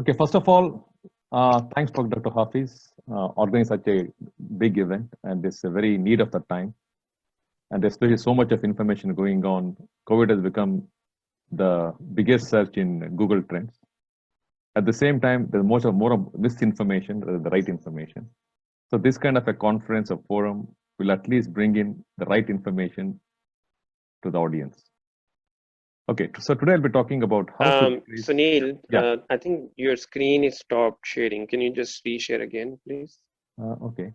Okay, first of all, thanks for Dr. Hafiz organizing such a big event, and it's a very need of the time. And especially so much of information going on. COVID has become the biggest search in Google Trends. At the same time, there's more of misinformation rather than the right information. So this kind of a conference or forum will at least bring in the right information to the audience. Okay, so today I'll be talking about how to decrease. Sunil, Yeah. I think your screen is stopped sharing. Can you just reshare again, please? Okay.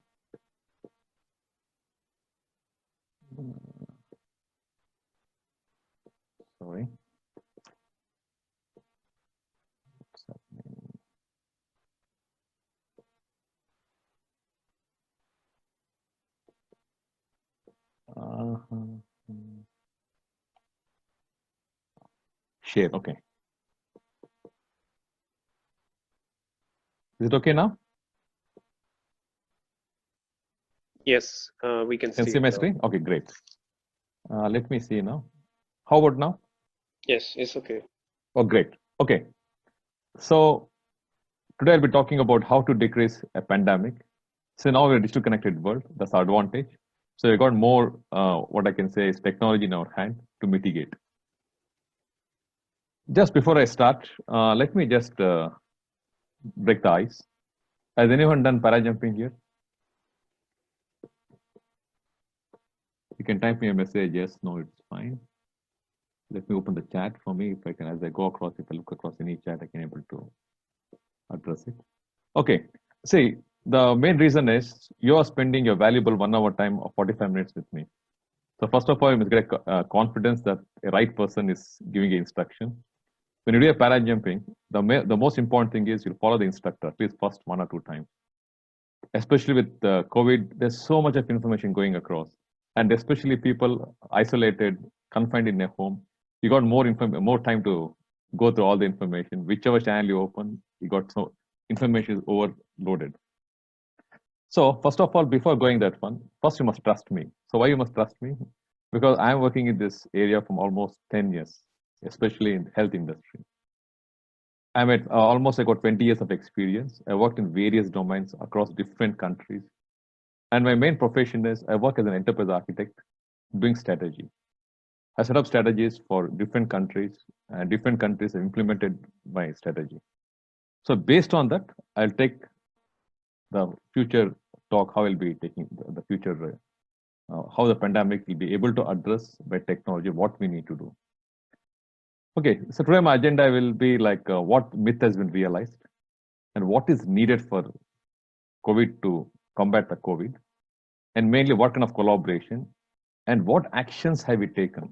Sorry. What's happening? Share. Okay. Is it okay now? Yes, we can Can see see it my now. screen? Okay, great. Let me see now. How about now? Yes, it's okay. Oh, great. Okay. So today I'll be talking about how to decrease a pandemic. So now we're a digital connected world. That's our advantage. So we got more, what I can say is technology in our hand to mitigate. Just before I start, let me just break the ice. Has anyone done parajumping here? You can type me a message. Yes, no, it's fine. Let me open the chat for me. If I can, as I go across, if I look across any chat, I can able to address it. Okay. See, the main reason is you are spending your valuable 1 hour time of 45 minutes with me. So first of all, you must get confidence that a right person is giving you instruction. When you do a para jumping, the most important thing is you follow the instructor at least first 1 or 2 times. Especially with COVID, there's so much of information going across, and especially people isolated, confined in a home. You got more time to go through all the information. Whichever channel you open, you got so information is overloaded. So first of all, before going that one, first you must trust me. So why you must trust me? Because I'm working in this area from almost 10 years, especially in the health industry. I'm at almost I got 20 years of experience. I worked in various domains across different countries. And my main profession is I work as an enterprise architect doing strategy. I set up strategies for different countries, and different countries have implemented my strategy. So based on that, I'll take the future talk, how I'll be taking the future, how the pandemic will be able to address by technology, what we need to do. Okay, so today my agenda will be like what myth has been realized and what is needed for COVID to combat the COVID, and mainly what kind of collaboration and what actions have we taken.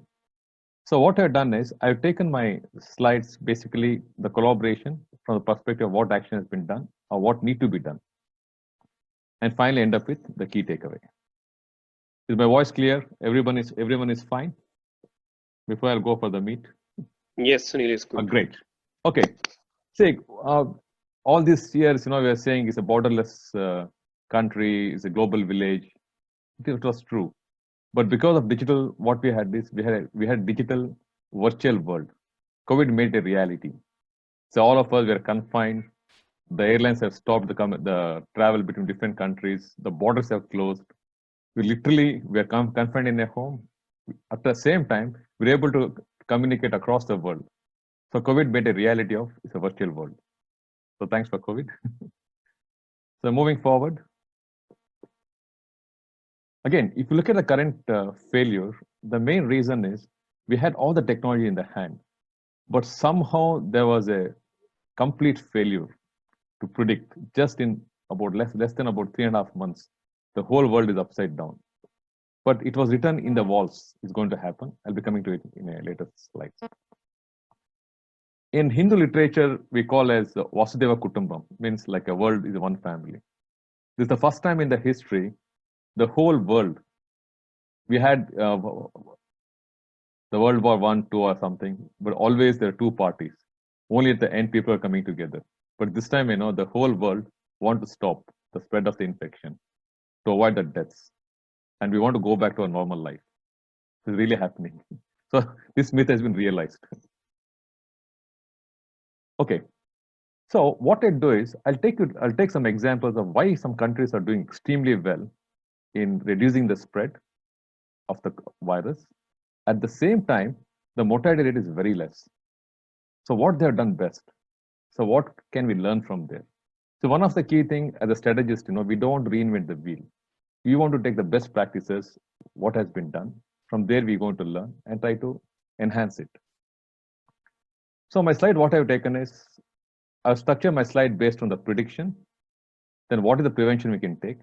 So what I've done is I've taken my slides, basically the collaboration from the perspective of what action has been done or what need to be done, and finally end up with the key takeaway. Is my voice clear? Everyone is fine? Before I'll go for the meet. Yes, Sunil is good. Great. Okay. See, all these years, we are saying it's a borderless country, it's a global village. It was true, but because of digital, what we had is we had digital virtual world. COVID made a reality. So all of us were confined. The airlines have stopped the travel between different countries. The borders have closed. We are confined in a home. At the same time, we're able to communicate across the world. So COVID made a reality of it's a virtual world. So thanks for COVID. So moving forward, again, if you look at the current failure, the main reason is we had all the technology in the hand, but somehow there was a complete failure to predict just in about less than about 3.5 months. The whole world is upside down. But it was written in the walls. It's going to happen. I'll be coming to it in a later slide. In Hindu literature, we call as Vasudeva Kutumbam, means like a world is one family. This is the first time in the history, the whole world, we had the World War I, II or something, but always there are two parties. Only at the end, people are coming together. But this time, the whole world want to stop the spread of the infection to avoid the deaths. And we want to go back to a normal life. It's really happening. So this myth has been realized. Okay. So what I do is I'll take some examples of why some countries are doing extremely well in reducing the spread of the virus. At the same time, the mortality rate is very less. So what they have done best. So what can we learn from there? So one of the key thing as a strategist, we don't reinvent the wheel. We want to take the best practices, what has been done. From there, we're going to learn and try to enhance it. So my slide, what I've taken is, I've structured my slide based on the prediction. Then what is the prevention we can take?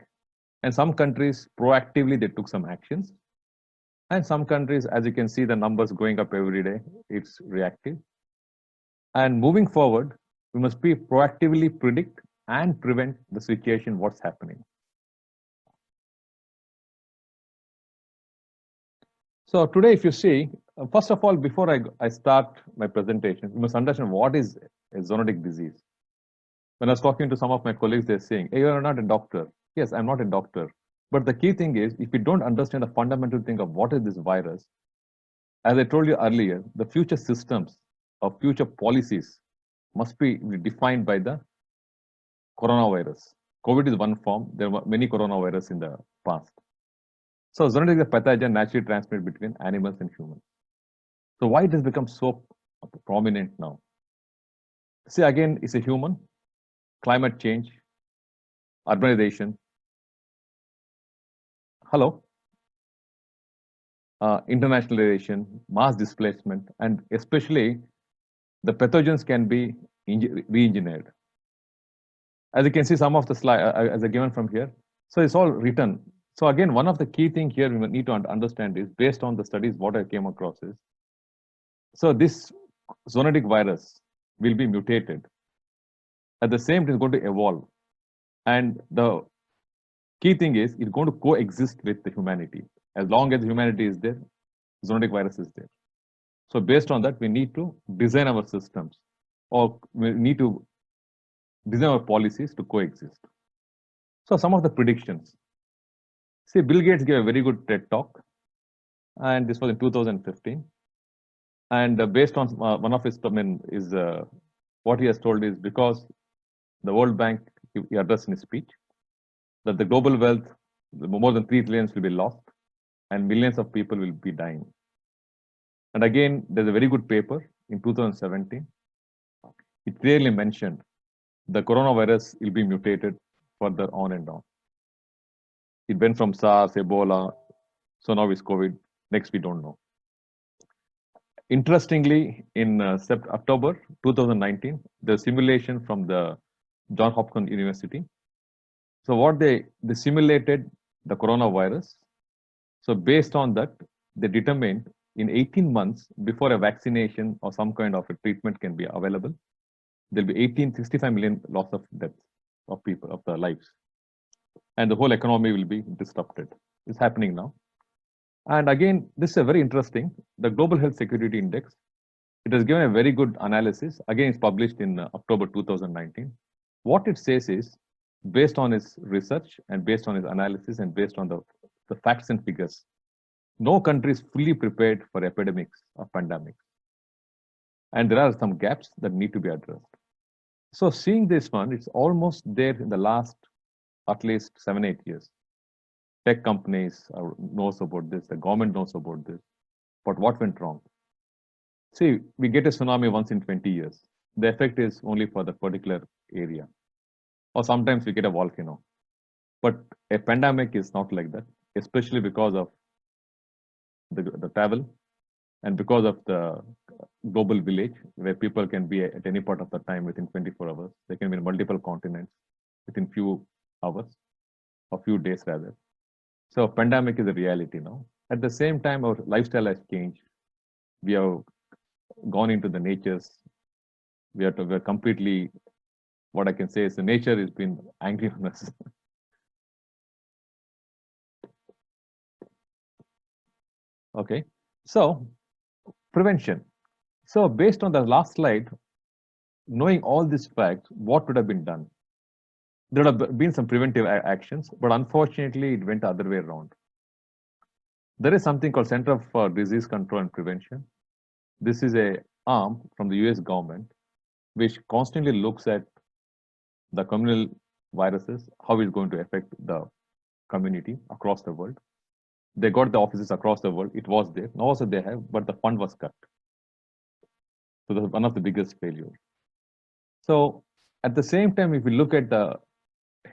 And some countries proactively, they took some actions. And some countries, as you can see, the numbers going up every day, it's reactive. And moving forward, we must be proactively predict and prevent the situation, what's happening. So today, if you see, first of all, before I start my presentation, you must understand what is a zoonotic disease. When I was talking to some of my colleagues, they're saying, hey, you're not a doctor. Yes, I'm not a doctor. But the key thing is, if you don't understand the fundamental thing of what is this virus, as I told you earlier, the future systems or future policies must be defined by the coronavirus. COVID is one form. There were many coronavirus in the past. So zoonotic is a pathogen naturally transmitted between animals and humans. So why it has become so prominent now? See, again, it's a human, climate change, urbanization. Hello. Internationalization, mass displacement, and especially the pathogens can be re-engineered. As you can see, some of the slide as a given from here. So it's all written. So again, one of the key thing here we need to understand is based on the studies, what I came across is, so this zoonotic virus will be mutated. At the same time, it's going to evolve. And the key thing is it's going to coexist with the humanity. As long as humanity is there, zoonotic virus is there. So based on that, we need to design our systems, or we need to design our policies to coexist. So some of the predictions. See, Bill Gates gave a very good TED talk, and this was in 2015. And based on one of his, what he has told is because the World Bank, he addressed in his speech, that the global wealth, more than 3 trillions will be lost, and millions of people will be dying. And again, there's a very good paper in 2017. It clearly mentioned the coronavirus will be mutated further on and on. It went from SARS, Ebola, so now it's COVID. Next, we don't know. Interestingly, in October 2019, the simulation from the Johns Hopkins University. So what they simulated the coronavirus. So based on that, they determined in 18 months before a vaccination or some kind of a treatment can be available, there'll be 65 million loss of deaths of people, of their lives. And the whole economy will be disrupted. It's happening now. And again, this is a very interesting, the Global Health Security Index. It has given a very good analysis. Again, it's published in October 2019. What it says is, based on its research and based on its analysis and based on the facts and figures, no country is fully prepared for epidemics or pandemics. And there are some gaps that need to be addressed. So seeing this one, it's almost there in the last at least 7-8 years. Tech companies knows about this, the government knows about this, but what went wrong? See, we get a tsunami once in 20 years. The effect is only for the particular area. Or sometimes we get a volcano. But a pandemic is not like that, especially because of the travel and because of the global village where people can be at any part of the time within 24 hours. They can be in multiple continents within few hours or few days rather. So pandemic is a reality now. At the same time, our lifestyle has changed. We have gone into the natures. We're completely, what I can say is the nature has been angry on us. Okay, so prevention. So based on the last slide, knowing all these facts, what would have been done? There would have been some preventive actions, but unfortunately, it went the other way around. There is something called Center for Disease Control and Prevention. This is a arm from the US government, which constantly looks at the communal viruses, how it's going to affect the community across the world. They got the offices across the world. It was there. Now also they have, but the fund was cut. So that's one of the biggest failures. So at the same time, if we look at the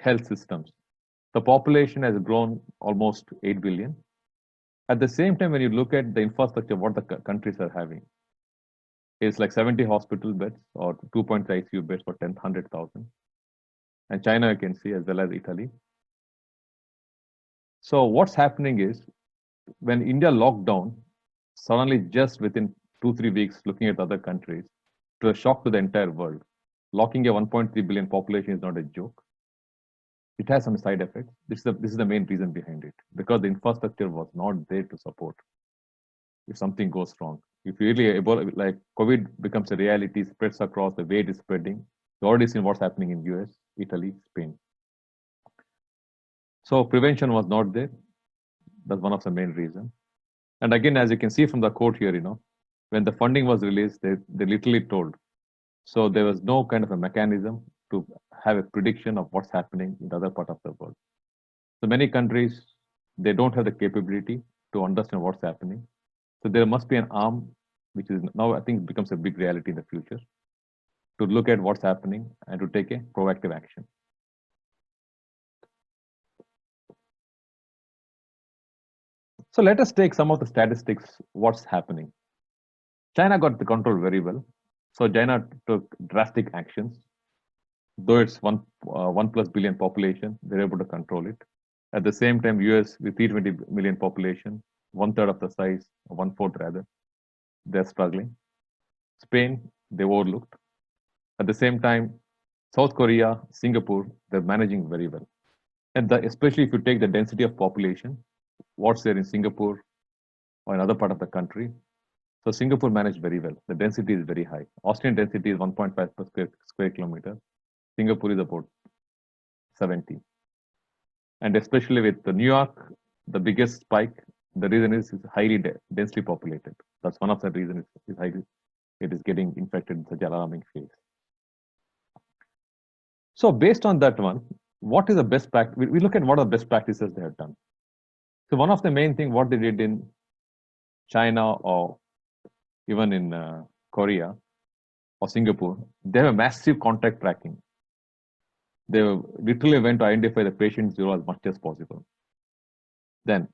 health systems, the population has grown almost 8 billion. At the same time, when you look at the infrastructure, what the countries are having, it's like 70 hospital beds or 2.3 ICU beds for 100,000. And China, you can see, as well as Italy. So what's happening is, when India locked down, suddenly just within 2-3 weeks, looking at other countries, to a shock to the entire world, locking a 1.3 billion population is not a joke. It has some side effects. This is the main reason behind it, because the infrastructure was not there to support if something goes wrong. If you really Ebola, like COVID becomes a reality, spreads across, the way it is spreading, you already seen what's happening in US, Italy, Spain. So prevention was not there. That's one of the main reasons. And again, as you can see from the quote here, when the funding was released, they literally told. So there was no kind of a mechanism to have a prediction of what's happening in the other part of the world. So many countries, they don't have the capability to understand what's happening. So there must be an arm, which is now, I think, becomes a big reality in the future, to look at what's happening and to take a proactive action. So let us take some of the statistics, what's happening. China got the control very well. So China took drastic actions. Though it's 1+ billion population, they're able to control it. At the same time, US with 320 million population, 1/3 of the size, or 1/4 rather, they're struggling. Spain, they overlooked. At the same time, South Korea, Singapore, they're managing very well. And especially if you take the density of population, what's there in Singapore or another part of the country. So Singapore managed very well. The density is very high. Austrian density is 1.5 per square kilometer. Singapore is about 70. And especially with New York, the biggest spike, the reason is it's highly densely populated. That's one of the reasons it is getting infected in such an alarming phase. So based on that one, what is the best practice? We look at what are the best practices they have done. So one of the main thing what they did in China or even in Korea or Singapore, they have a massive contact tracking. They literally went to identify the patient zero as much as possible. Then,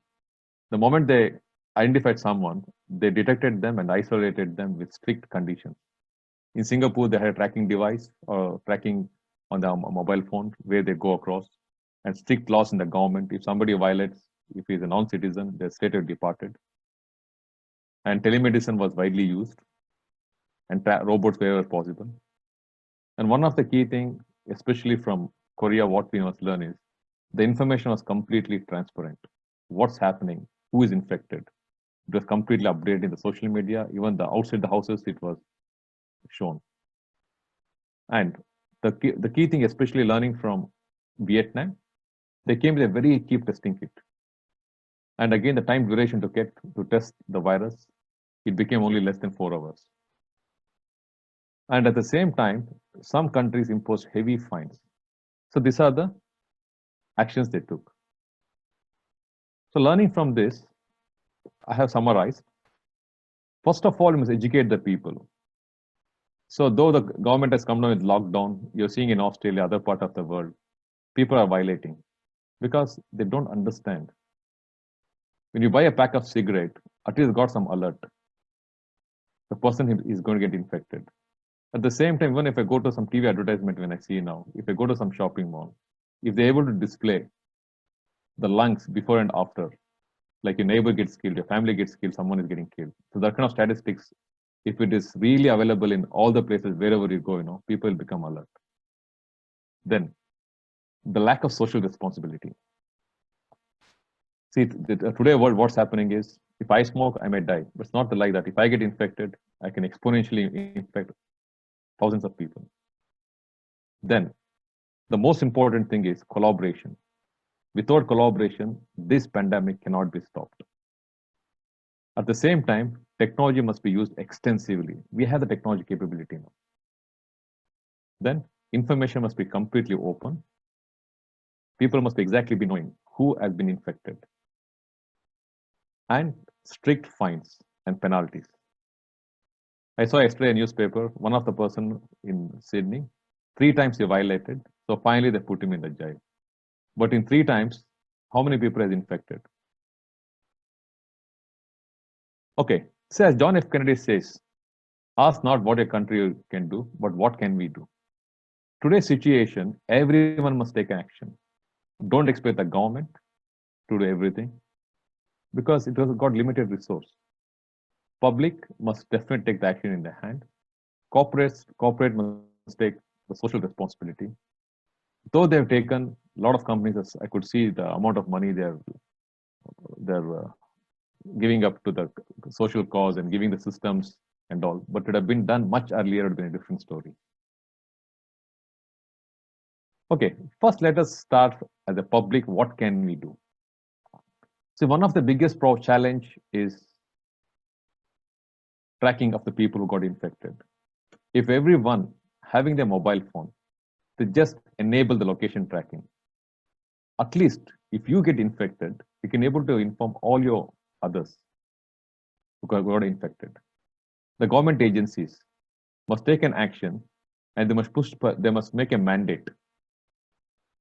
the moment they identified someone, they detected them and isolated them with strict conditions. In Singapore, they had a tracking device or tracking on the mobile phone where they go across, and strict laws in the government. If somebody violates, if he's a non-citizen, they're straight away departed. And telemedicine was widely used, and robots wherever possible. And one of the key things, especially from Korea, what we must learn is the information was completely transparent. What's happening? Who is infected? It was completely updated in the social media. Even the outside the houses, it was shown. And the key thing, especially learning from Vietnam, they came with a very cheap testing kit. And again, the time duration to test the virus, it became only less than 4 hours. And at the same time, some countries imposed heavy fines. So these are the actions they took. So learning from this, I have summarized. First of all, you must educate the people. So though the government has come down with lockdown, you're seeing in Australia, other part of the world, people are violating because they don't understand. When you buy a pack of cigarette, at least got some alert. The person is going to get infected. At the same time, even if I go to some TV advertisement when I see now, if I go to some shopping mall, if they're able to display the lungs before and after, like your neighbor gets killed, your family gets killed, someone is getting killed. So that kind of statistics, if it is really available in all the places, wherever you go, people will become alert. Then the lack of social responsibility. See, today world, what's happening is, if I smoke, I may die. But it's not like that. If I get infected, I can exponentially infect thousands of people. Then the most important thing is collaboration. Without collaboration, this pandemic cannot be stopped. At the same time, technology must be used extensively. We have the technology capability now. Then information must be completely open. People must exactly be knowing who has been infected, and strict fines and penalties. I saw yesterday a newspaper, one of the person in Sydney, 3 times he violated. So finally they put him in the jail. But in 3 times, how many people has infected? Okay, so as John F. Kennedy says, ask not what a country can do, but what can we do? Today's situation, everyone must take action. Don't expect the government to do everything because it has got limited resource. Public must definitely take the action in their hand. Corporate must take the social responsibility. Though they've taken a lot of companies, as I could see the amount of money they're giving up to the social cause and giving the systems and all, but it would have been done much earlier, it would have been a different story. Okay, first let us start as a public, what can we do? So one of the biggest challenge is tracking of the people who got infected. If everyone having their mobile phone, they just enable the location tracking. At least if you get infected, you can able to inform all your others who got infected. The government agencies must take an action and they must make a mandate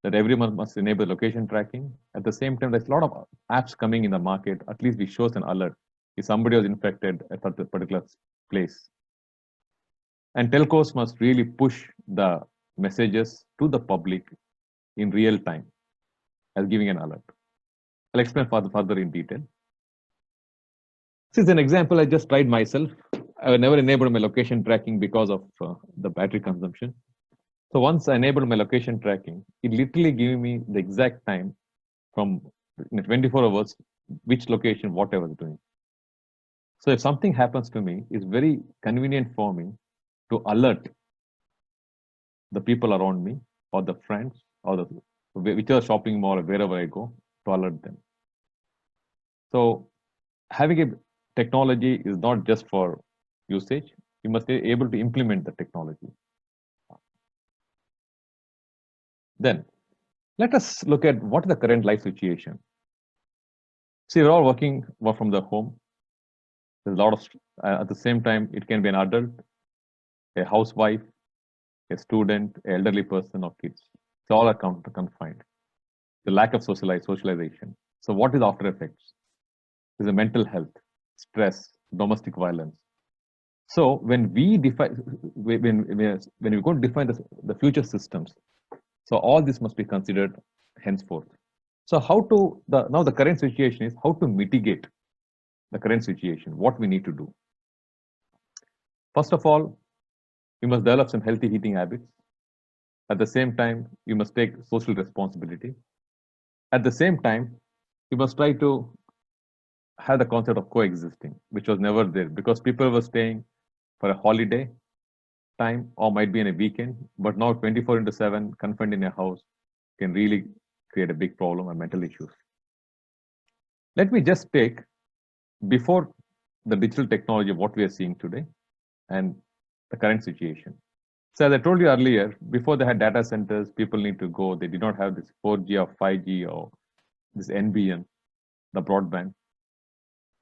that everyone must enable location tracking. At the same time, there's a lot of apps coming in the market. At least we shows an alert if somebody was infected at a particular place. And telcos must really push the messages to the public in real time as giving an alert. I'll explain further in detail. This is an example I just tried myself. I never enabled my location tracking because of the battery consumption. So once I enabled my location tracking, it literally gave me the exact time from 24 hours, which location, what I was doing. So if something happens to me, it's very convenient for me to alert the people around me or the friends or the whichever shopping mall or wherever I go to alert them. So having a technology is not just for usage, you must be able to implement the technology. Then let us look at what is the current life situation. See, we're all working from the home. There's a lot of, at the same time, it can be an adult, a housewife, a student, an elderly person, or kids. So all are confined. The lack of socialization. So what is the after effects? There's a mental health, stress, domestic violence. So when we define, when we go to define the future systems, so all this must be considered henceforth. So how to now the current situation is how to mitigate the current situation. What we need to do. First of all, you must develop some healthy eating habits. At the same time, you must take social responsibility. At the same time, you must try to have the concept of coexisting, which was never there because people were staying for a holiday time or might be in a weekend, but now 24/7 confined in a house can really create a big problem and mental issues. Let me just take before the digital technology of what we are seeing today and the current situation. So as I told you earlier, before they had data centers, people need to go. They did not have this 4G or 5G or this NBN, the broadband.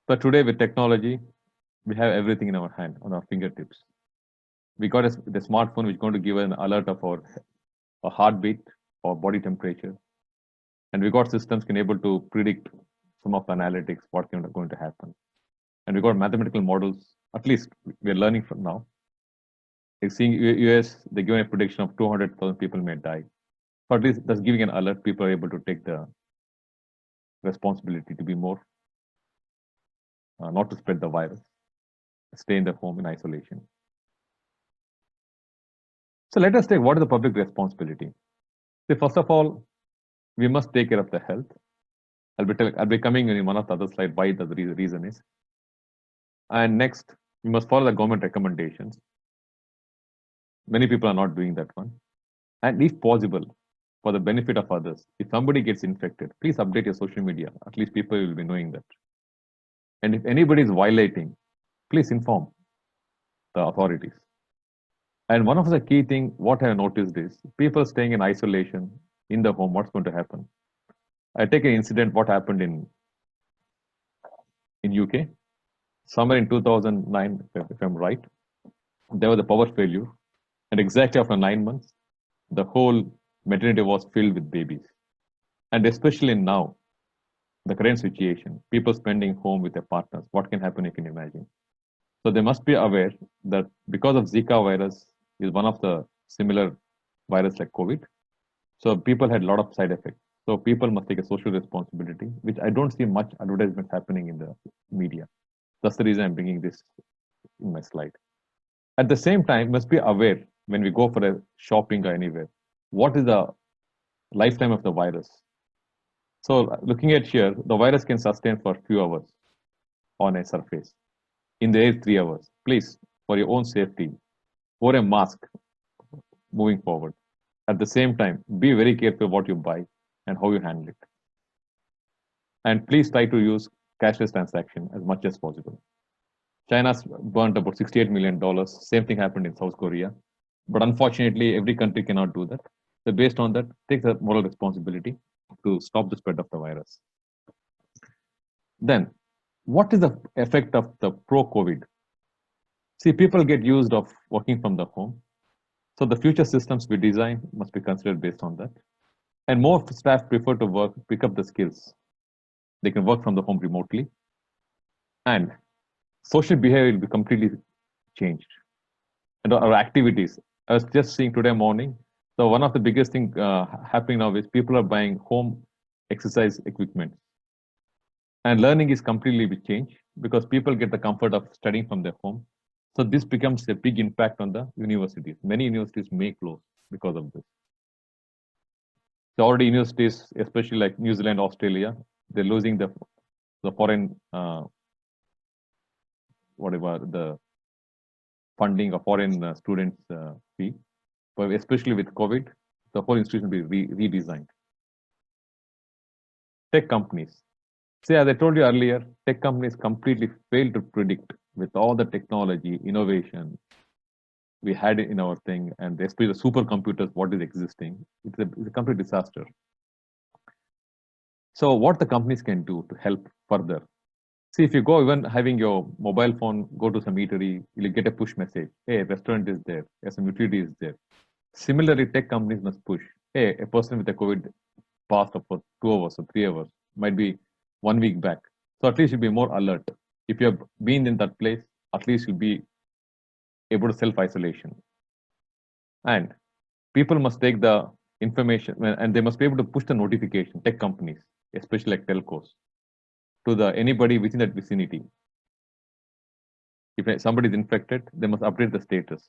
But today with technology, we have everything in our hand, on our fingertips. We got the smartphone which is going to give an alert of our heartbeat or body temperature. And we got systems can able to predict some of the analytics, what's going to happen. And we got mathematical models, at least we are learning from now. Like seeing US, they give a prediction of 200,000 people may die. So at least that's giving an alert, people are able to take the responsibility to be more, not to spread the virus, stay in the home in isolation. So let us take what is the public responsibility. See, first of all, we must take care of the health. I'll be coming in one of the other slides why the reason is. And next, we must follow the government recommendations. Many people are not doing that one. And if possible, for the benefit of others, if somebody gets infected, please update your social media. At least people will be knowing that. And if anybody is violating, please inform the authorities. And one of the key thing, what I have noticed is people staying in isolation in the home, what's going to happen? I take an incident, what happened in UK, somewhere in 2009, if I'm right, there was a power failure. And exactly after 9 months, the whole maternity was filled with babies. And especially now, the current situation, people spending home with their partners, what can happen you can imagine. So they must be aware that because of Zika virus is one of the similar virus like COVID, so people had a lot of side effects. So people must take a social responsibility, which I don't see much advertisement happening in the media. That's the reason I'm bringing this in my slide. At the same time, must be aware when we go for a shopping or anywhere, what is the lifetime of the virus? So looking at here, the virus can sustain for a few hours on a surface. In the air, 3 hours. Please, for your own safety, wear a mask moving forward. At the same time, be very careful what you buy and how you handle it. And please try to use cashless transaction as much as possible. China's burnt about $68 million. Same thing happened in South Korea. But unfortunately, every country cannot do that. So based on that, take the moral responsibility to stop the spread of the virus. Then, what is the effect of the pro-COVID? See, people get used of working from the home. So the future systems we design must be considered based on that. And more staff prefer to pick up the skills. They can work from the home remotely. And social behavior will be completely changed. And our activities, I was just seeing today morning, so one of the biggest thing happening now is people are buying home exercise equipment. And learning is completely changed because people get the comfort of studying from their home. So this becomes a big impact on the universities. Many universities may close because of this. So already universities, especially like New Zealand, Australia, they're losing the foreign whatever the funding of foreign students fee. But especially with COVID, the whole institution will be redesigned. Tech companies. See, as I told you earlier, tech companies completely fail to predict with all the technology, innovation we had in our thing, and especially the supercomputers, what is existing. It's a complete disaster. So what the companies can do to help further? See, if you go even having your mobile phone, go to some eatery, you'll get a push message. Hey, a restaurant is there. Some utility is there. Similarly, tech companies must push. Hey, a person with a COVID passed for 2 hours or 3 hours, might be 1 week back. So at least you'll be more alert. If you have been in that place, at least you'll be able to self-isolation. And people must take the information and they must be able to push the notification, tech companies, especially like telcos, to the anybody within that vicinity. If somebody is infected, they must update the status.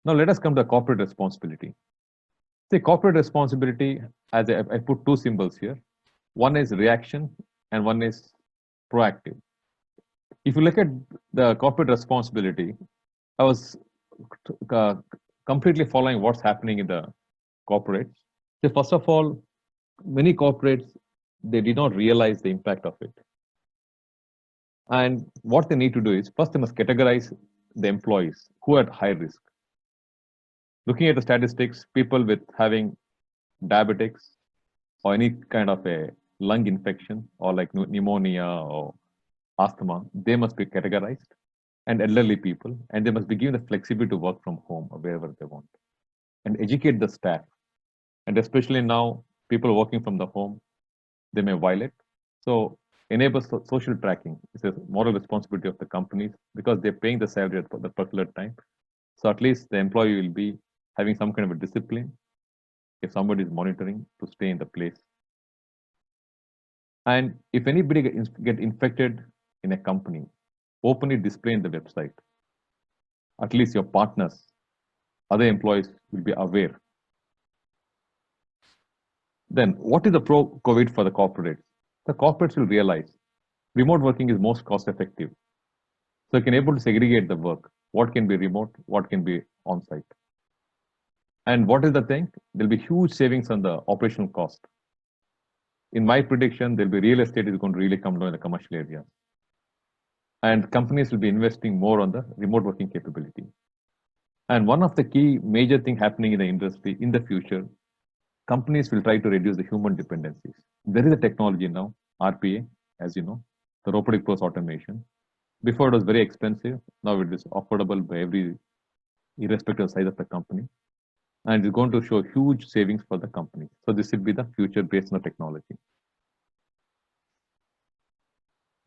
Now let us come to corporate responsibility. See, corporate responsibility, as I put two symbols here. One is reaction and one is proactive. If you look at the corporate responsibility, I was completely following what's happening in the corporates. So first of all, many corporates, they did not realize the impact of it. And what they need to do is, first they must categorize the employees who are at high risk. Looking at the statistics, people with having diabetics or any kind of a lung infection or like pneumonia or asthma, they must be categorized, and elderly people, and they must be given the flexibility to work from home or wherever they want, and educate the staff. And especially now, people working from the home, they may violate. So enable social tracking. It's a moral responsibility of the companies because they're paying the salary at the particular time. So at least the employee will be having some kind of a discipline if somebody is monitoring to stay in the place. And if anybody get infected in a company, openly display in the website. At least your partners, other employees will be aware. Then what is the pro-COVID for the corporates? The corporates will realize remote working is most cost effective. So you can able to segregate the work. What can be remote, what can be on-site. And what is the thing? There'll be huge savings on the operational cost. In my prediction, there'll be real estate is going to really come down in the commercial areas. and companies will be investing more on the remote working capability. And one of the key major thing happening in the industry in the future, companies will try to reduce the human dependencies. There is a technology now, RPA, as you know, the robotic process automation. Before it was very expensive, now it is affordable by every, irrespective of the size of the company. And it's going to show huge savings for the company. So this will be the future based on the technology.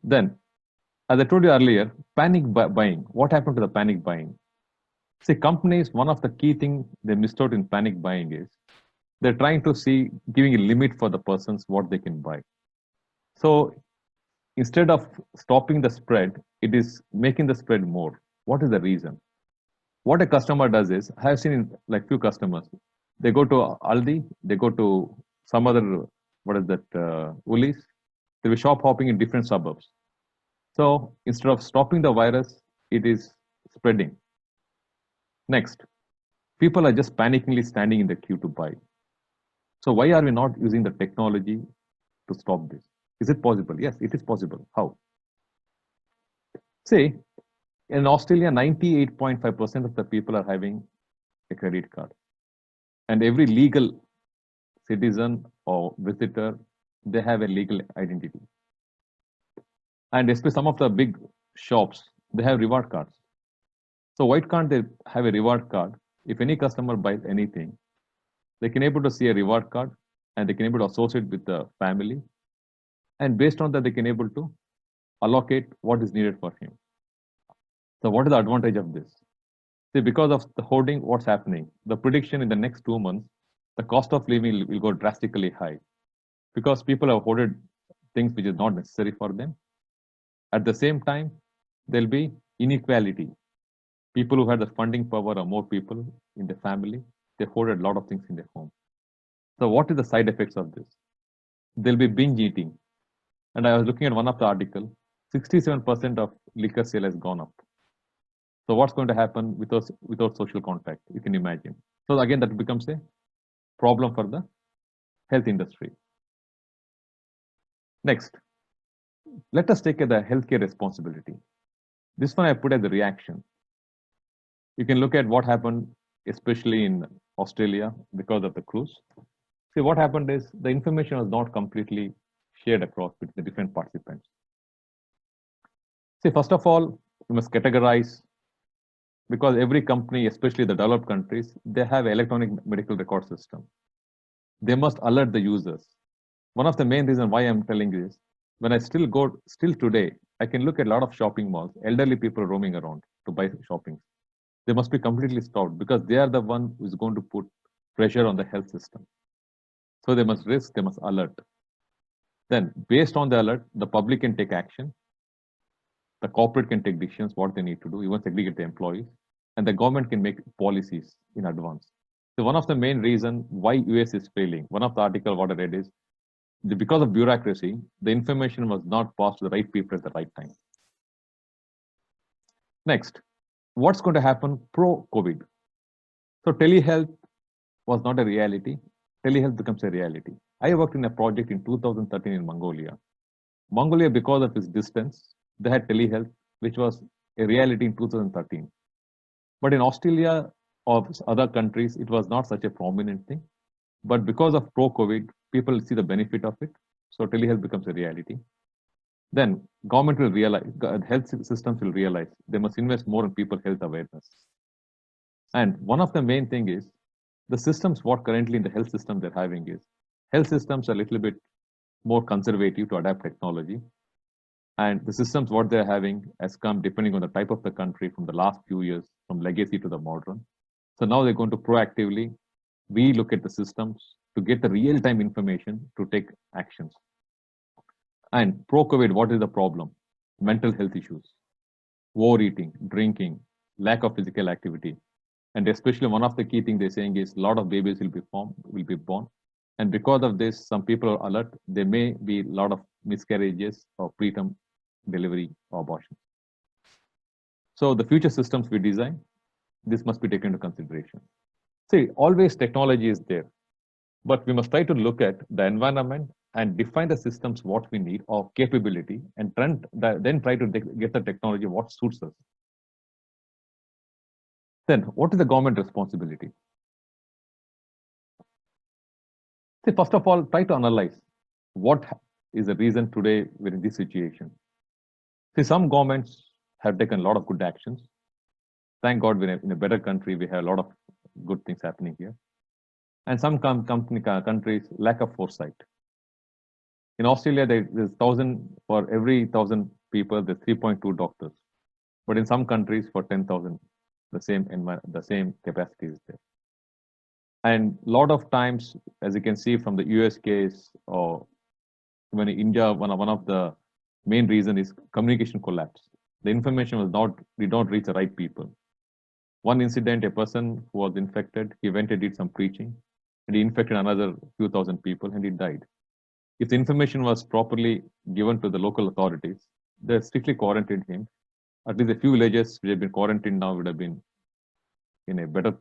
Then, as I told you earlier, panic buying. What happened to the panic buying? See, companies, one of the key things they missed out in panic buying is they're trying to see, giving a limit for the persons what they can buy. So instead of stopping the spread, it is making the spread more. What is the reason? What a customer does is, I have seen in like few customers, they go to Aldi, they go to some other, what is that, Woolies, they'll be shop hopping in different suburbs. So instead of stopping the virus, it is spreading. Next, people are just panickingly standing in the queue to buy. So why are we not using the technology to stop this? Is it possible? Yes, it is possible. How? Say, in Australia, 98.5% of the people are having a credit card. And every legal citizen or visitor, they have a legal identity. And especially some of the big shops, they have reward cards. So why can't they have a reward card? If any customer buys anything, they can able to see a reward card and they can able to associate with the family. And based on that, they can able to allocate what is needed for him. So what is the advantage of this? See, because of the hoarding, what's happening? The prediction in the next 2 months, the cost of living will go drastically high because people have hoarded things which is not necessary for them. At the same time, there'll be inequality. People who had the funding power are more people in the family. They hoarded a lot of things in their home. So what is the side effects of this? There'll be binge eating. And I was looking at one of the article, 67% of liquor sale has gone up. So what's going to happen without social contact? You can imagine. So again, that becomes a problem for the health industry. Next, let us take the healthcare responsibility. This one I put as the reaction. You can look at what happened, especially in Australia because of the cruise. See, what happened is the information was not completely shared across between the different participants. See, first of all, we must categorize because every company, especially the developed countries, they have electronic medical record system. They must alert the users. One of the main reasons why I'm telling this, when I still today, I can look at a lot of shopping malls, elderly people roaming around to buy shopping. They must be completely stopped because they are the one who is going to put pressure on the health system. So they must risk, they must alert. Then based on the alert, the public can take action. The corporate can take decisions, what they need to do, even segregate the employees, and the government can make policies in advance. So one of the main reasons why US is failing, one of the article what I read is, because of bureaucracy, the information was not passed to the right people at the right time. Next, what's going to happen pro-COVID? So telehealth was not a reality. Telehealth becomes a reality. I worked in a project in 2013 in Mongolia. Mongolia, because of its distance, they had telehealth, which was a reality in 2013. But in Australia or other countries, it was not such a prominent thing. But because of pro-COVID, people see the benefit of it. So telehealth becomes a reality. Then government will realize, health systems will realize they must invest more in people health awareness. And one of the main thing is the systems what currently in the health system they're having is health systems are a little bit more conservative to adapt technology. And the systems what they're having has come depending on the type of the country from the last few years, from legacy to the modern. So now they're going to proactively look at the systems to get the real-time information to take actions. And pro-COVID, what is the problem? Mental health issues, overeating, drinking, lack of physical activity. And especially one of the key things they're saying is a lot of babies will be born. And because of this, some people are alert. There may be a lot of miscarriages or preterm delivery or abortion. So the future systems we design, this must be taken into consideration. See, always technology is there, but we must try to look at the environment and define the systems what we need or capability, and then try to get the technology what suits us. Then what is the government responsibility? See, first of all, try to analyze what is the reason today we're in this situation. See, some governments have taken a lot of good actions. Thank God we're in a better country. We have a lot of good things happening here. And some countries lack of foresight. In Australia, there's 1,000 for every 1,000 people, there's 3.2 doctors. But in some countries, for 10,000, the same capacity is there. And a lot of times, as you can see from the US case, or even in India, one of the main reason is communication collapse. The information did not reach the right people. One incident, a person who was infected, he went and did some preaching, and he infected another few thousand people, and he died. If the information was properly given to the local authorities, they strictly quarantined him. At least a few villages which have been quarantined now would have been in a better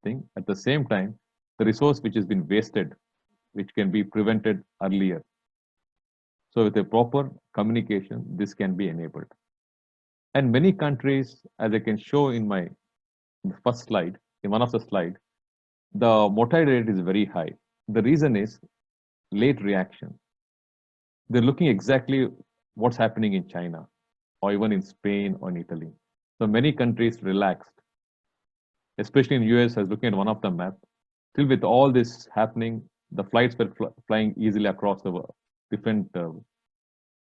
thing. At the same time, the resource which has been wasted, which can be prevented earlier. So with a proper communication, this can be enabled. And many countries, as I can show in my first slide, in one of the slides, the mortality rate is very high. The reason is late reaction. They're looking exactly what's happening in China, or even in Spain or in Italy. So many countries relaxed, especially in US. I was looking at one of the map. Still, with all this happening, the flights were flying easily across the different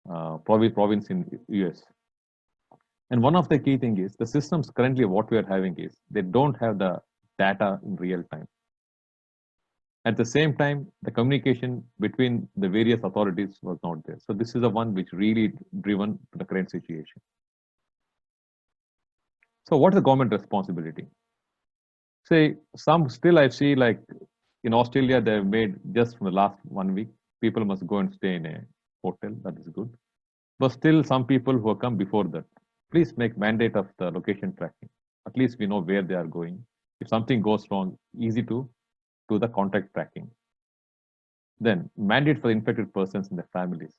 province in US. And one of the key thing is the systems currently what we are having is they don't have the data in real time. At the same time, the communication between the various authorities was not there. So this is the one which really driven the current situation. So what is the government responsibility? Say some still I see like in Australia, they've made just from the last 1 week, people must go and stay in a hotel. That is good. But still some people who have come before that, please make mandate of the location tracking. At least we know where they are going. If something goes wrong, easy to do the contact tracking. Then mandate for infected persons and their families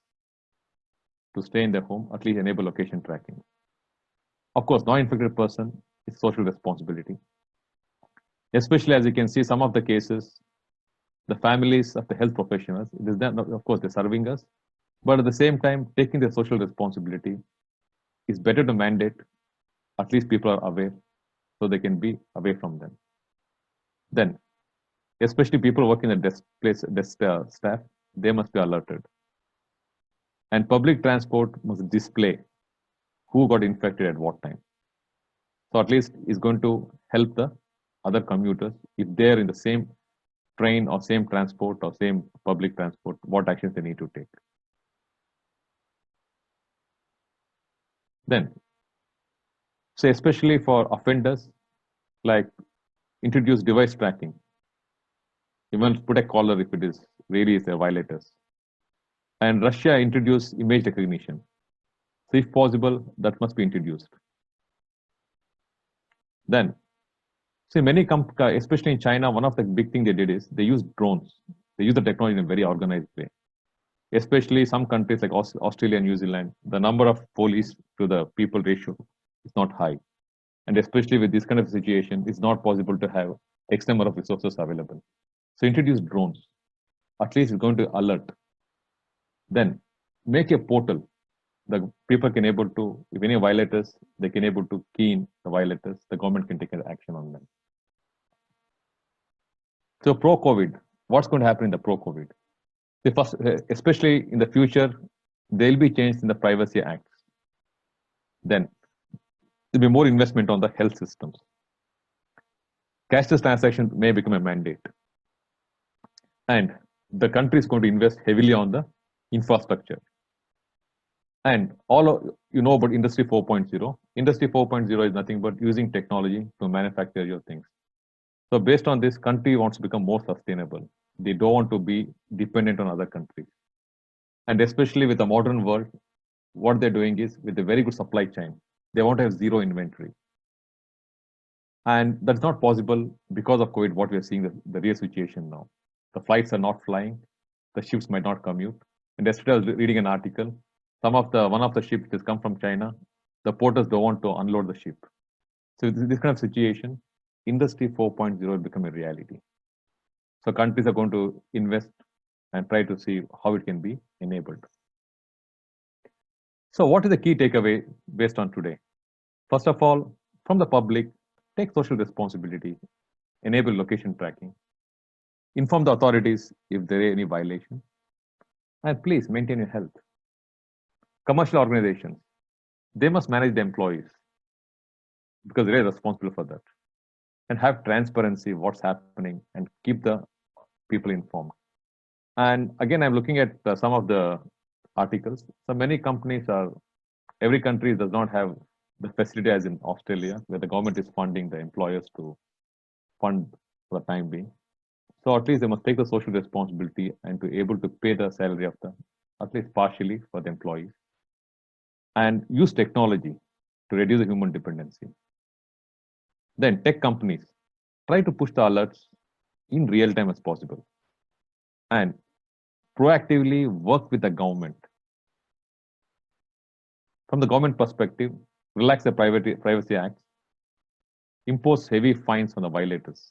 to stay in their home, at least enable location tracking. Of course, non-infected person is social responsibility. Especially as you can see, some of the cases, the families of the health professionals, it is that, of course, they're serving us, but at the same time, taking their social responsibility is better to mandate. At least people are aware, so they can be away from them. Then, especially people working at desk staff, they must be alerted. And public transport must display who got infected at what time. So at least it's going to help the other commuters if they're in the same train or same transport or same public transport, what actions they need to take. Then, so especially for offenders, like introduce device tracking. Even put a collar if it is really is a violators. And Russia introduced image recognition. So if possible, that must be introduced. Then, see many especially in China, one of the big thing they did is they use drones. They use the technology in a very organized way. Especially some countries like Australia and New Zealand, the number of police to the people ratio is not high. And especially with this kind of situation, it's not possible to have X number of resources available. So introduce drones. At least it's going to alert. Then make a portal. The people can able to, if any violators, they can able to key in the violators. The government can take action on them. So pro-COVID, what's going to happen in the pro-COVID? First, especially in the future, there will be changes in the Privacy Act. Then there'll be more investment on the health systems. Cashless transactions may become a mandate. And the country is going to invest heavily on the infrastructure. And you know about Industry 4.0. Industry 4.0 is nothing but using technology to manufacture your things. So based on this, country wants to become more sustainable. They don't want to be dependent on other countries. And especially with the modern world, what they're doing is with a very good supply chain, they want to have zero inventory. And that's not possible because of COVID, what we're seeing, the real situation now. The flights are not flying, the ships might not commute. And yesterday I was reading an article. One of the ships has come from China. The porters don't want to unload the ship. So this kind of situation, Industry 4.0 will become a reality. So countries are going to invest and try to see how it can be enabled. So what is the key takeaway based on today? First of all, from the public, take social responsibility, enable location tracking, inform the authorities if there is any violation, and please maintain your health. Commercial organizations, they must manage the employees because they are responsible for that, and have transparency what's happening and keep the people informed. And again, I'm looking at some of the articles. So many companies are, every country does not have the facility as in Australia, where the government is funding the employers to fund for the time being. So at least they must take the social responsibility and to able to pay the salary of the, at least partially for the employees, and use technology to reduce the human dependency. Then tech companies try to push the alerts in real time as possible and proactively work with the government. From the government perspective, relax the Privacy Act, impose heavy fines on the violators,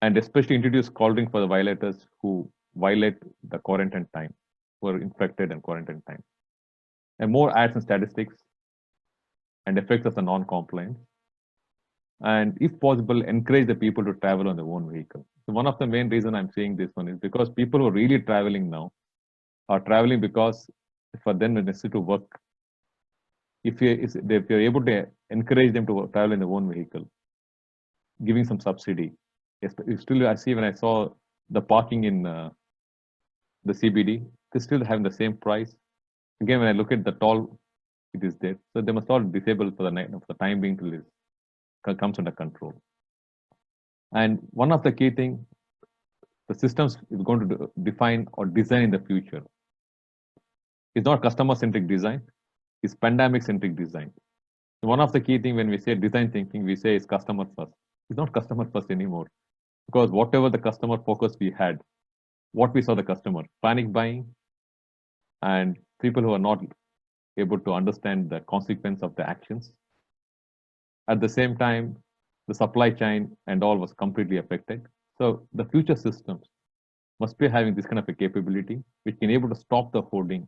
and especially introduce collaring for the violators who violate the quarantine time, who are infected and quarantine time, and more ads and statistics and effects of the non-compliance. And if possible, encourage the people to travel on their own vehicle. So one of the main reason I'm saying this one is because people who are really traveling now are traveling because for them it's necessary to work. If you're able to encourage them to travel in their own vehicle, giving some subsidy. Still, I see when I saw the parking in the CBD, they still having the same price. Again, when I look at the toll, it is there. So they must all disable for the time being till this comes under control. And one of the key thing, the systems is going to define or design in the future. It's not customer-centric design, it's pandemic-centric design. So one of the key thing when we say design thinking, we say it's customer first. It's not customer first anymore. Because whatever the customer focus we had, what we saw the customer, panic buying, and people who are not able to understand the consequence of the actions. At the same time, the supply chain and all was completely affected. So the future systems must be having this kind of a capability, which can able to stop the hoarding,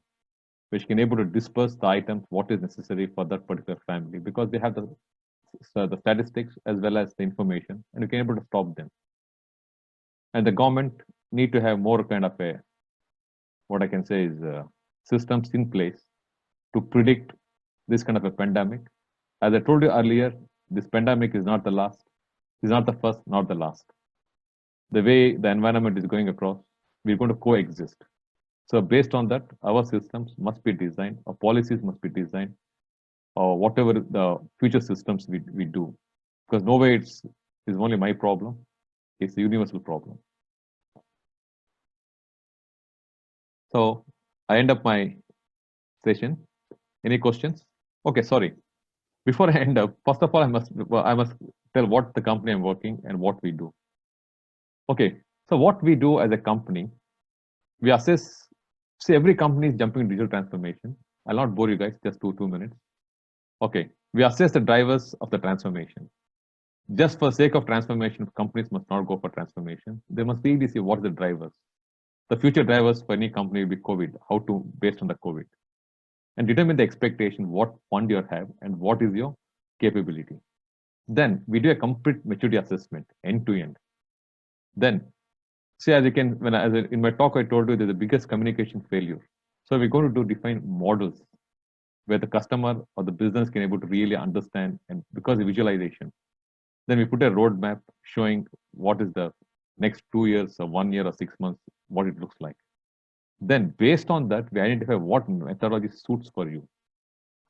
which can able to disperse the items, what is necessary for that particular family, because they have the statistics as well as the information, and you can able to stop them. And the government need to have more kind of a, what I can say is systems in place to predict this kind of a pandemic. As I told you earlier, this pandemic is not the last, is not the first, not the last. The way the environment is going across, we're going to coexist. So based on that, our systems must be designed, our policies must be designed, or whatever the future systems we do. Because no way it's only my problem, it's a universal problem. So I end up my session. Any questions? Okay, sorry. Before I end up, first of all, I must tell what the company I'm working and what we do. Okay, so what we do as a company, we assess. See, every company is jumping digital transformation. I'll not bore you guys, just 2 minutes. Okay, we assess the drivers of the transformation. Just for sake of transformation, companies must not go for transformation. They must really see what are the drivers. The future drivers for any company will be COVID, how to, based on the COVID. And determine the expectation, what fund you have and what is your capability. Then we do a complete maturity assessment, end to end. Then, see, as you can, in my talk, I told you there's the biggest communication failure. So we're going to define models where the customer or the business can able to really understand, and because of visualization, then we put a roadmap showing what is the next 2 years or 1 year or 6 months, what it looks like. Then based on that, we identify what methodology suits for you.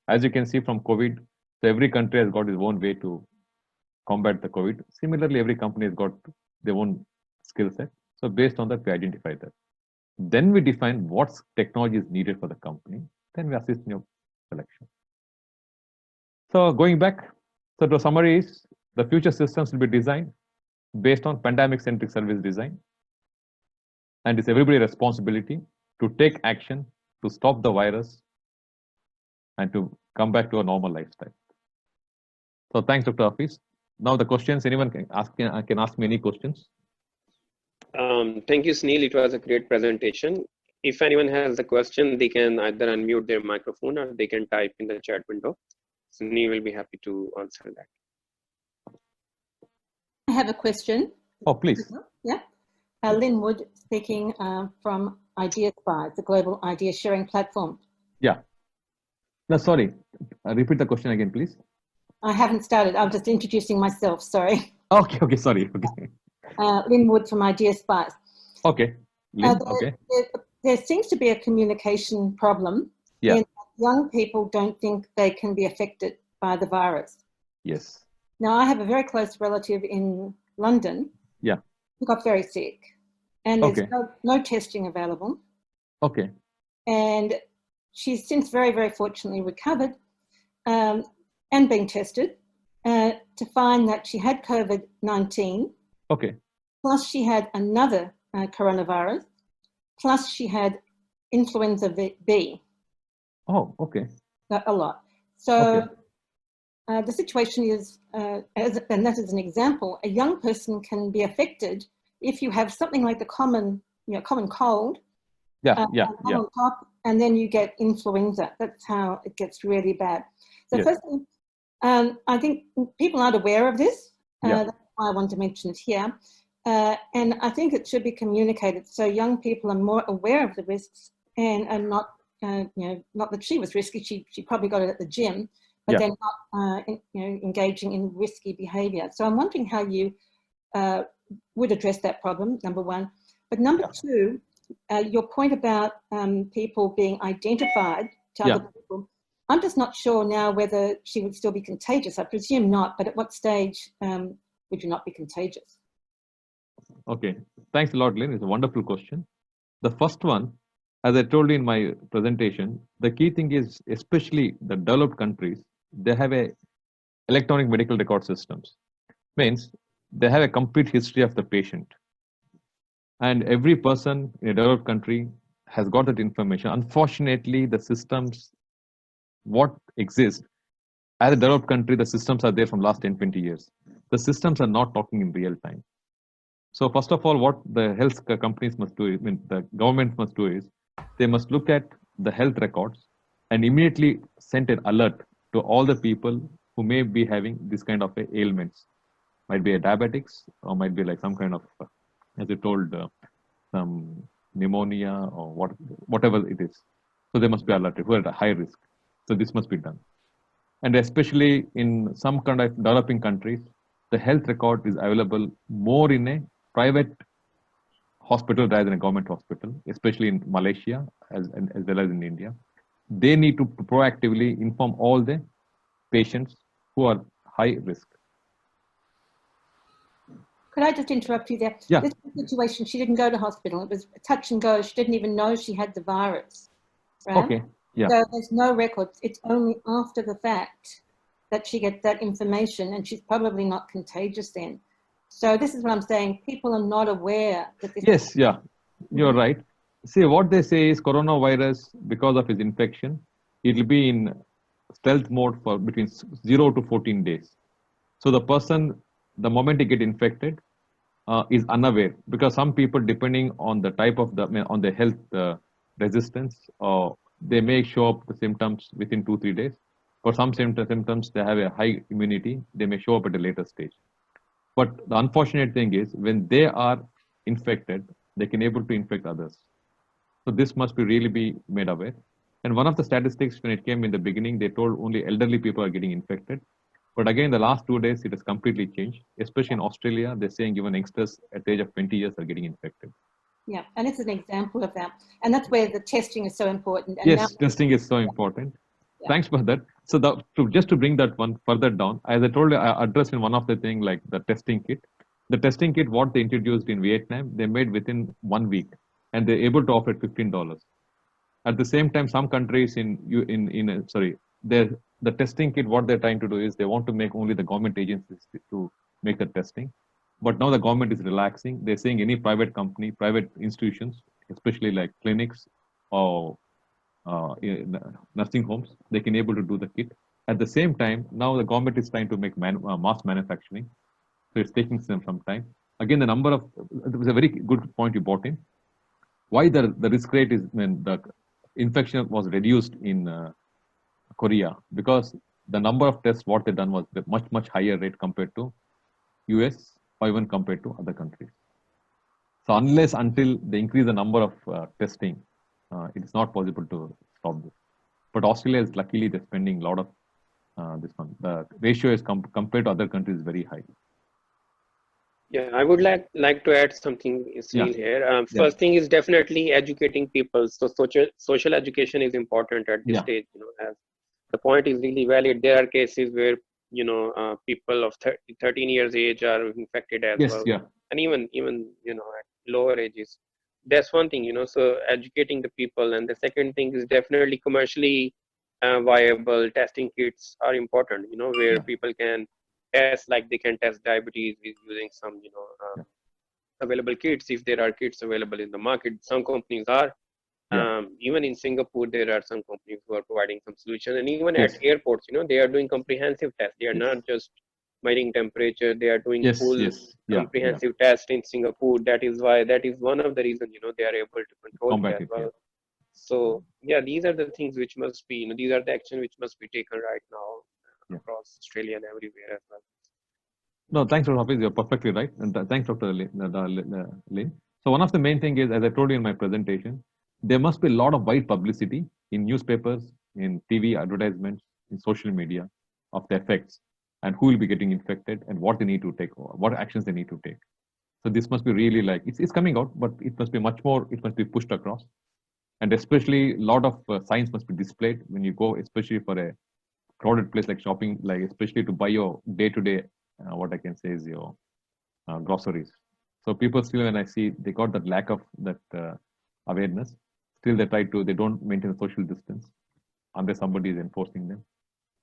As you can see from COVID, so every country has got its own way to combat the COVID. Similarly, every company has got their own skill set. So based on that, we identify that. Then we define what technology is needed for the company. Then we assist in your selection. So going back, so the summary is the future systems will be designed based on pandemic-centric service design. And it's everybody's responsibility to take action to stop the virus and to come back to a normal lifestyle. So thanks, Dr. Hafiz. Now the questions, anyone can ask me any questions. Thank you, Sunil. It was a great presentation. If anyone has a question, they can either unmute their microphone or they can type in the chat window. Sunil will be happy to answer that. I have a question. Oh, please. Yeah. Lynn Wood speaking from IdeaSpice, the global idea sharing platform. Yeah. No, sorry. Repeat the question again, please. I haven't started. I'm just introducing myself. Sorry. Okay. Sorry. Okay. Lynn Wood from IdeaSpice. Okay. Lynn, okay. There seems to be a communication problem. Yeah. In young people don't think they can be affected by the virus. Yes. Now, I have a very close relative in London. Yeah. Who got very sick, and there's no testing available. Okay. And she's since very, very fortunately recovered and been tested to find that she had COVID-19. Okay. Plus she had another coronavirus. Plus she had influenza B. Oh, okay. A lot. So the situation is, and that is an example, a young person can be affected if you have something like the common cold. Common cough, and then you get influenza. That's how it gets really bad. So firstly, I think people aren't aware of this. That's why I want to mention it here. And I think it should be communicated so young people are more aware of the risks and are not, not that she was risky. She probably got it at the gym, but they're not, engaging in risky behaviour. So I'm wondering how you would address that problem, number one. But number two, your point about people being identified to other people, I'm just not sure now whether she would still be contagious. I presume not, but at what stage would you not be contagious? Okay, thanks a lot, Lynn. It's a wonderful question. The first one, as I told you in my presentation, the key thing is, especially the developed countries, they have a electronic medical record systems. Means they have a complete history of the patient. And every person in a developed country has got that information. Unfortunately, the systems, what exists, as a developed country, the systems are there from last 10, 20 years. The systems are not talking in real time. So first of all, what the health companies must do, the government must do is, they must look at the health records and immediately send an alert to all the people who may be having this kind of ailments. Might be a diabetics, or might be like some kind of, as you told, some pneumonia or whatever it is. So they must be alerted who are at high risk. So this must be done. And especially in some kind of developing countries, the health record is available more in a private hospital rather than a government hospital, especially in Malaysia as well as in India. They need to proactively inform all the patients who are high risk. Could I just interrupt you there? Yeah. This situation, she didn't go to hospital. It was touch and go. She didn't even know she had the virus. Right? Okay. Yeah. So there's no records. It's only after the fact that she gets that information, and she's probably not contagious then. So this is what I'm saying. People are not aware that this. Yes. Yeah. You're right. See, what they say is coronavirus, because of its infection, it will be in stealth mode for between 0 to 14 days. So the person, the moment he get infected, is unaware, because some people, depending on the type of on the health resistance, they may show up the symptoms within 2-3 days. For some symptoms, they have a high immunity. They may show up at a later stage. But the unfortunate thing is, when they are infected, they can able to infect others. So this must be really be made aware. And one of the statistics, when it came in the beginning, they told only elderly people are getting infected. But again, the last 2 days, it has completely changed. Especially in Australia, they're saying even youngsters at the age of 20 years are getting infected. Yeah, and it's an example of that. And that's where the testing is so important. And yes, testing is so important. Yeah. Thanks for that. So just to bring that one further down, as I told you, I addressed in one of the things like the testing kit. The testing kit, what they introduced in Vietnam, they made within 1 week, and they're able to offer it $15. At the same time, some countries the testing kit, what they're trying to do is they want to make only the government agencies to make the testing. But now the government is relaxing. They're saying any private company, private institutions, especially like clinics, or in nursing homes, they can able to do the kit. At the same time, now the government is trying to make mass manufacturing, so it's taking some time. Again, the number of it was a very good point you brought in. Why the risk rate is when the infection was reduced in Korea, because the number of tests what they done was much higher rate compared to US or even compared to other countries. So until they increase the number of testing, it is not possible to stop this. But Australia is luckily they're spending a lot of this one. The ratio is compared to other countries is very high. Yeah, I would like to add something, Sunil, here. First thing is definitely educating people. So social education is important at this stage. You know, as the point is really valid. There are cases where people of 13 years age are infected as well, and even at lower ages. That's one thing. So educating the people, and the second thing is definitely commercially viable testing kits are important. Where people can test, like they can test diabetes with using some available kits if there are kits available in the market. Some companies are even in Singapore there are some companies who are providing some solution, and even at airports they are doing comprehensive tests. They are not just measuring temperature, they are doing full comprehensive test in Singapore. That is one of the reasons they are able to control it as well. So these are the things which must be these are the action which must be taken right now across Australia and everywhere as well. No, thanks, Dr. Hafiz. You're perfectly right. And thanks, Dr. Lin. So one of the main thing is, as I told you in my presentation, there must be a lot of wide publicity in newspapers, in TV advertisements, in social media of the effects and who will be getting infected and what they need to take, what actions they need to take. So this must be really like, it's coming out, but it must be much more, it must be pushed across. And especially a lot of signs must be displayed when you go, especially for a crowded place like shopping, like especially to buy your day-to-day, what I can say is your groceries. So people still, when I see they got that lack of that awareness, still they don't maintain a social distance unless somebody is enforcing them.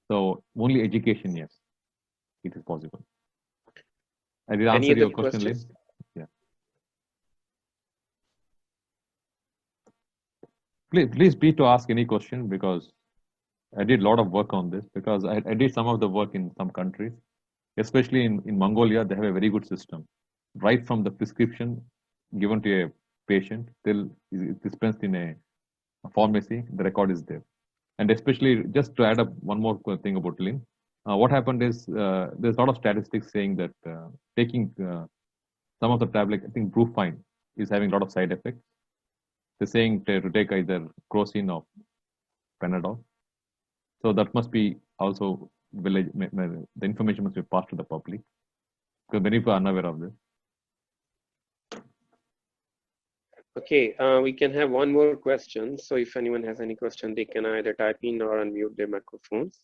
So only education, yes, it is possible. I did answer your question, Lynn? Yeah. Please be to ask any question, because I did a lot of work on this, because I did some of the work in some countries, especially in Mongolia. They have a very good system, right from the prescription given to a patient till is dispensed in a pharmacy, the record is there. And especially, just to add up one more thing about Lynn, what happened is there's a lot of statistics saying that taking some of the tablet, I think Brufine, is having a lot of side effects. They're saying to take either Crocin or Panadol. So that must be also the information must be passed to the public, because many people are unaware of this. Okay, we can have one more question. So if anyone has any question, they can either type in or unmute their microphones.